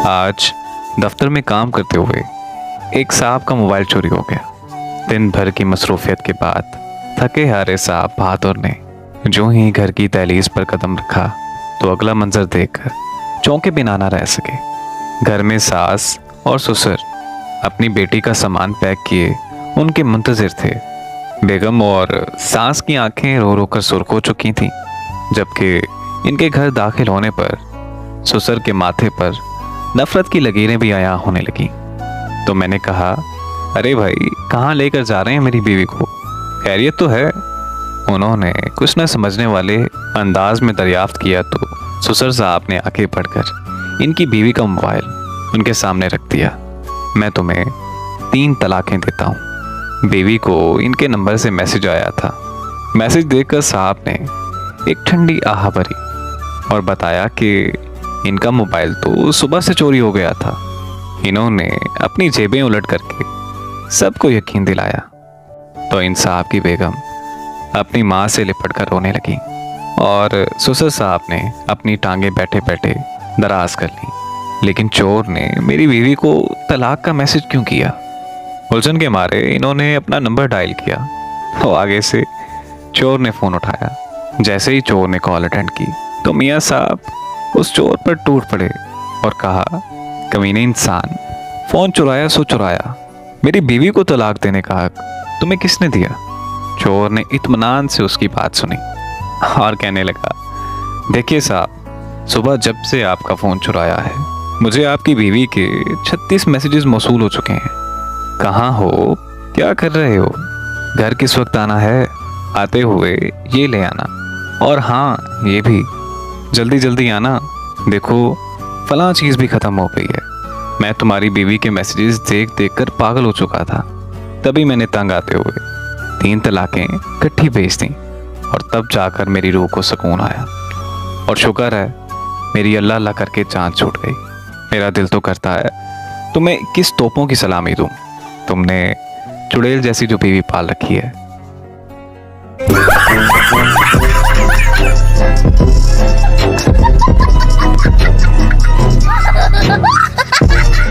आज दफ्तर में काम करते हुए एक साहब का मोबाइल चोरी हो गया। दिन भर की मसरूफियत के बाद थके हारे साहब बहादुर ने जो ही घर की दहलीज पर कदम रखा तो अगला मंजर देखकर चौंके बिना ना रह सके। घर में सास और ससुर अपनी बेटी का सामान पैक किए उनके मुंतजिर थे। बेगम और सास की आंखें रो रो कर सुर्ख हो चुकी थीं, जबकि इनके घर दाखिल होने पर ससुर के माथे पर नफरत की लकीरें भी आया होने लगी। तो मैंने कहा, अरे भाई, कहाँ लेकर जा रहे हैं मेरी बीवी को, खैरियत तो है? उन्होंने कुछ न समझने वाले अंदाज में दरियाफ्त किया तो ससुर साहब ने आंखें पढ़कर इनकी बीवी का मोबाइल उनके सामने रख दिया। मैं तुम्हें 3 तलाकें देता हूँ। बीवी को इनके नंबर से मैसेज आया था। मैसेज देखकर साहब ने एक ठंडी आह भरी और बताया कि इनका मोबाइल तो सुबह से चोरी हो गया था। इन्होंने अपनी जेबें उलट करके सबको यकीन दिलाया। तो इन साहब की बेगम अपनी माँ से लिपट कर रोने लगी और ससुर साहब ने अपनी टांगें बैठे बैठे दराज कर ली। लेकिन चोर ने मेरी बीवी को तलाक का मैसेज क्यों किया? उलझन के मारे इन्होंने अपना नंबर डायल किया और आगे से चोर ने फ़ोन उठाया। जैसे ही चोर ने कॉल अटेंड की तो मियाँ साहब उस चोर पर टूट पड़े और कहा, कमीने इंसान, फ़ोन चुराया सो चुराया, मेरी बीवी को तलाक देने का हक तुम्हें किसने दिया? चोर ने इत्मीनान से उसकी बात सुनी और कहने लगा, देखिए साहब, सुबह जब से आपका फ़ोन चुराया है मुझे आपकी बीवी के 36 मैसेजेस मौसूल हो चुके हैं। कहाँ हो, क्या कर रहे हो, घर किस वक्त आना है, आते हुए ये ले आना, और हाँ ये भी जल्दी जल्दी आना, देखो फलां चीज़ भी ख़त्म हो गई है। मैं तुम्हारी बीवी के मैसेजेस देख देख कर पागल हो चुका था, तभी मैंने तंग आते हुए 3 तलाकें इकट्ठी भेज दी और तब जाकर मेरी रूह को सुकून आया। और शुक्र है मेरी अल्लाह अल्लाह करके जान छूट गई। मेरा दिल तो करता है तुम्हें किस तोपों की सलामी दूं, तुमने चुड़ैल जैसी जो बीवी पाल रखी है।